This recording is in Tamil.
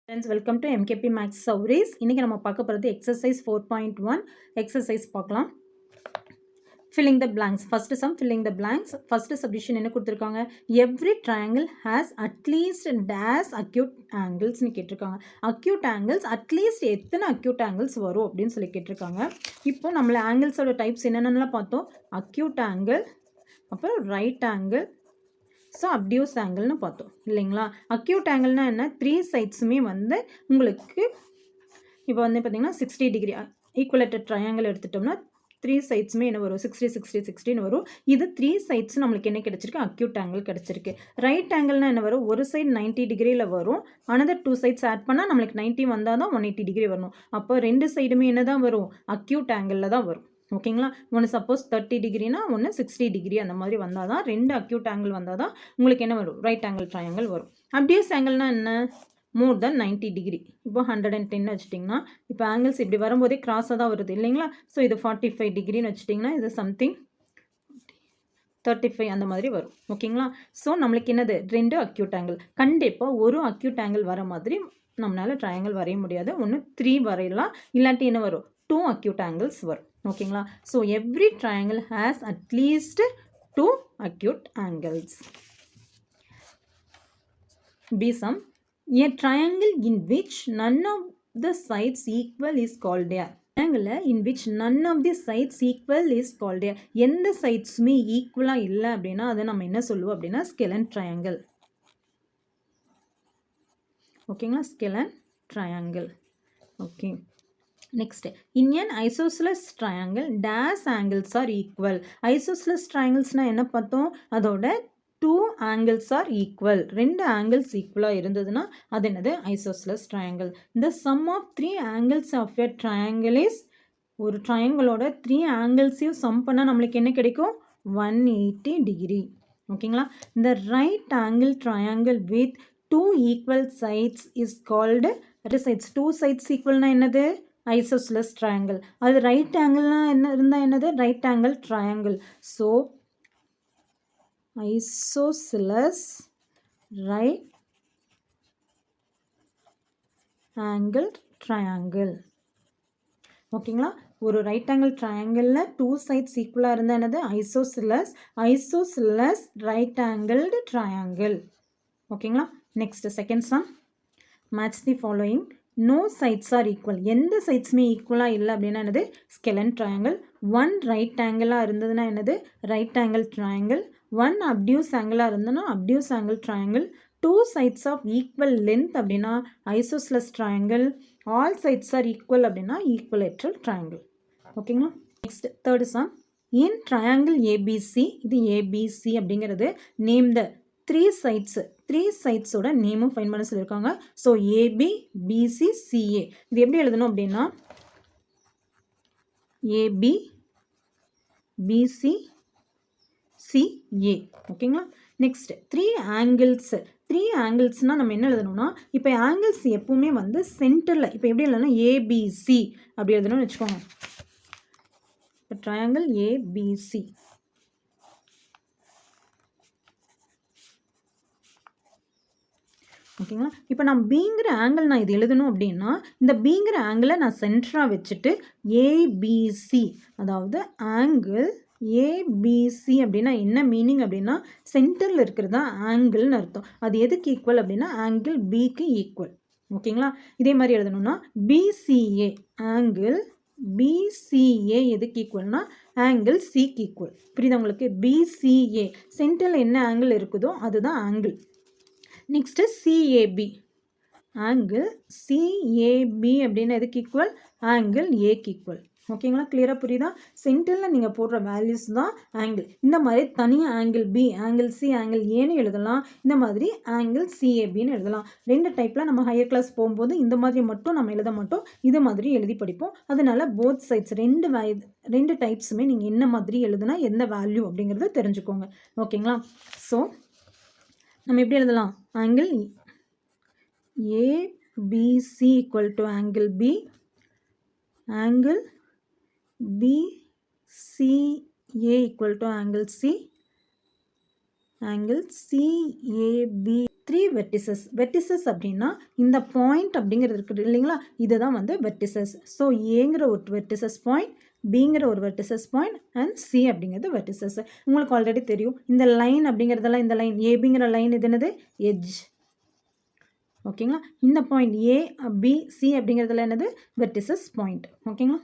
Friends, welcome to MKP Max Sauris. இன்னைக்கு நம்ம பார்க்க போகிறது exercise 4.1 exercise பார்க்கலாம். Filling the blanks. First sum, filling the blanks. First subdivision என்ன கொடுத்திருக்காங்க? Every triangle has at least dash acute angles னு கேட்டிருக்காங்க. Acute angles at least எத்தனை acute angles வரும் அப்படின்னு சொல்லி கேட்டிருக்காங்க. இப்போ நம்மள angles-ஓட types என்னென்னலாம் பார்த்தோம்? Acute angle, அப்புறம் right angle, ஸோ அப்டியூஸ் ஆங்கிள்னு பார்த்தோம் இல்லைங்களா. அக்யூட் ஆங்கிள்னா என்ன? 3 சைட்ஸுமே வந்து உங்களுக்கு இப்போ வந்து பார்த்தீங்கன்னா 60 டிகிரி ஈக்குவலேட்டட் ட்ரையாங்கிள் எடுத்துட்டோம்னா 3 சைட்ஸுமே என்ன வரும்? 60 60 60ன்னு வரும். இது 3 சைட்ஸ் நம்மளுக்கு என்ன கிடைச்சிருக்கு? அக்யூட் ஆங்கிள் கிடைச்சிருக்கு. ரைட் ஆங்கிள்னா என்ன வரும்? ஒரு சைடு 90 டிகிரியில் வரும். அனதர் 2 சைட்ஸ் ஆட் பண்ணால் நம்மளுக்கு 90 வந்தால் தான் 180 டிகிரி வரணும். அப்போ 2 சைடுமே என்ன தான் வரும்? அக்யூட் ஆங்கிளில் தான் வரும். ஓகேங்களா. ஒன்று சப்போஸ் 30 டிகிரினா ஒன்று 60 டிகிரி அந்த மாதிரி வந்தால் தான், 2 அக்யூட் ஆங்கிள் வந்தால் தான் உங்களுக்கு என்ன வரும்? ரைட் ஆங்கிள் ட்ரையாங்கிள் வரும். அப்டியூஸ் ஆங்கிள்னா என்ன? மோர் தென் 90 டிகிரி. இப்போ 110 வச்சுட்டிங்கன்னா இப்போ ஆங்கிள்ஸ் இப்படி வரும்போதே கிராஸாக தான் வருது இல்லைங்களா. ஸோ இது 45 டிகிரின்னு வச்சுட்டிங்கன்னா இது சம்திங் 35 அந்த மாதிரி வரும். ஓகேங்களா. ஸோ நம்மளுக்கு என்னது? 2 அக்யூட் ஆங்கிள். கண்டிப்பாக ஒரு அக்யூட் ஆங்கிள் வர மாதிரி நம்மளால் ட்ரையாங்கிள் வரைய முடியாது. ஒன்று 3 வரையலாம், இல்லாட்டி என்ன வரும்? 2 acute angles வரும். ஓகேங்களா. So every triangle has at least 2 acute angles. B sum. A triangle in which none of the sides equal is called a triangle in which none of the sides equal is called a. எந்த சைட்ஸுமே ஈக்குவலாக இல்லை அப்படின்னா அதை நம்ம என்ன சொல்லுவோம் அப்படின்னா ஸ்கெலன் ட்ரையாங்கிள். ஓகேங்களா. Scalene triangle. Okay. Next, in an isosceles triangle, dash angles are equal. Isosceles triangles na என்ன பார்த்தோம்? அதோட 2 angles are equal. 2 angles equal இருந்ததுன்னா அது என்னது? Isosceles triangle. The sum of 3 angles of a triangle is, ஒரு triangleோட 3 angles-ஐயும் சம் பண்ணா நம்மளுக்கு என்ன கிடைக்கும்? 180 degree. ஓகேங்களா. The right angle triangle with 2 equal sides is called, sides 2 sides equal na என்னது? Isosceles triangle. அது ரைட் ஆங்கிள்னா என்ன இருந்தால் என்னது? Right angle triangle. So isosceles right angle triangle. ஓகேங்களா. ஒரு ரைட் ஆங்கிள் ட்ரையாங்கிளில் 2 சைட்ஸ் ஈக்குவலாக இருந்தால் என்னது? Isosceles. Isosceles right angled triangle. ஓகேங்களா. Next second sum. Match the following. No sides are equal. எந்த சைட்ஸுமே ஈக்குவலாக இல்லை அப்படின்னா என்னது? ஸ்கெலன் ட்ரையாங்கிள். 1 ரைட் ஆங்கிளாக இருந்ததுன்னா என்னது? Right angle triangle. 1 அப்டியூஸ் ஆங்கிளாக இருந்ததுன்னா obtuse angle triangle. 2 sides of equal length அப்படின்னா isosceles triangle. All sides are equal அப்படின்னா ஈக்குவலேட்ரல் ட்ரையாங்கிள். ஓகேங்களா. Next third sum. In triangle ABC, இது ஏபிசி அப்படிங்கிறது நேம் த 3 சைட்ஸு, 3 சைட்ஸோட நேமும் ஃபைன் பண்ண சொல்லியிருக்காங்க. ஸோ ஏபி பிசி சிஏ இது எப்படி எழுதணும் அப்படின்னா ஏபி பிசி சிஏ. ஓகேங்களா. Next 3 angles. 3 ஆங்கிள்ஸ்னால் நம்ம என்ன எழுதணும்னா, இப்போ ஆங்கிள்ஸ் எப்பவுமே வந்து சென்டரில், இப்போ எப்படி எழுதணும்னா ஏபிசி அப்படி எழுதணும்னு வச்சுக்கோங்க. இப்போ ட்ரையாங்கிள் ஏபிசி. ஓகேங்களா. இப்போ நான் பிங்கிற ஆங்கிள் நான் இது எழுதணும் அப்படின்னா இந்த பிங்கிற ஆங்கிளை நான் சென்டராக வச்சுட்டு ஏபிசி, அதாவது ஆங்கிள் ஏபிசி அப்படின்னா என்ன மீனிங் அப்படின்னா சென்டரில் இருக்கிறது தான் ஆங்கிள்னு அர்த்தம். அது எதுக்கு ஈக்குவல் அப்படின்னா ஆங்கிள் பிக்கு ஈக்குவல். ஓகேங்களா. இதே மாதிரி எழுதணும்னா பிசிஏ, ஆங்கிள் பிசிஏ எதுக்கு ஈக்குவல்னா ஆங்கிள் சிக்கு ஈக்குவல். புரியுதா உங்களுக்கு? பிசிஏ சென்டரில் என்ன ஆங்கிள் இருக்குதோ அதுதான் angle. Next CAP, angle CAP அப்படின்னு எதுக்கு ஈக்குவல்? ஆங்கிள் ஏக்கு ஈக்குவல். ஓகேங்களா. கிளியராக புரியுதா? சென்டரில் நீங்கள் போடுற வேல்யூஸ் தான் ஆங்கிள். இந்த மாதிரி தனியாக angle B, angle C, angle ஏன்னு எழுதலாம். இந்த மாதிரி ஆங்கிள் சிஏபின்னு எழுதலாம். 2 டைப்பில் நம்ம ஹையர் கிளாஸ் போகும்போது இந்த மாதிரி மட்டும் நம்ம எழுத மாட்டோம், இது மாதிரி எழுதி படிப்போம். அதனால போத் சைட்ஸ் 2 டைப்ஸுமே நீங்கள் என்ன மாதிரி எழுதுனா எந்த வேல்யூ அப்படிங்கிறத தெரிஞ்சுக்கோங்க. ஓகேங்களா. ஸோ நம்ம எப்படி எழுதலாம்? Angle ABC equal to angle B, angle BCA equal to angle C, angle CAB. 3 vertices. Vertices அப்படின்னா இந்த பாயிண்ட் அப்படிங்கிறது இருக்குது இல்லைங்களா, இதுதான் வந்து வெர்டிசஸ். ஸோ ஏங்கிற ஒரு வெர்டிசஸ் பாயிண்ட், பிங்கிற ஒரு வெர்டிசஸ் பாயிண்ட் அண்ட் சி அப்படிங்கிறது வெர்டிசஸ். உங்களுக்கு ஆல்ரெடி தெரியும் இந்த லைன் அப்படிங்கிறதெல்லாம், இந்த லைன் ஏபிங்கிற லைன் இது என்னது, எட்ஜ். ஓகேங்களா. இந்த பாயிண்ட் ஏ பி சி அப்படிங்கிறதுல என்னது, வெர்டிசஸ் பாயிண்ட். ஓகேங்களா.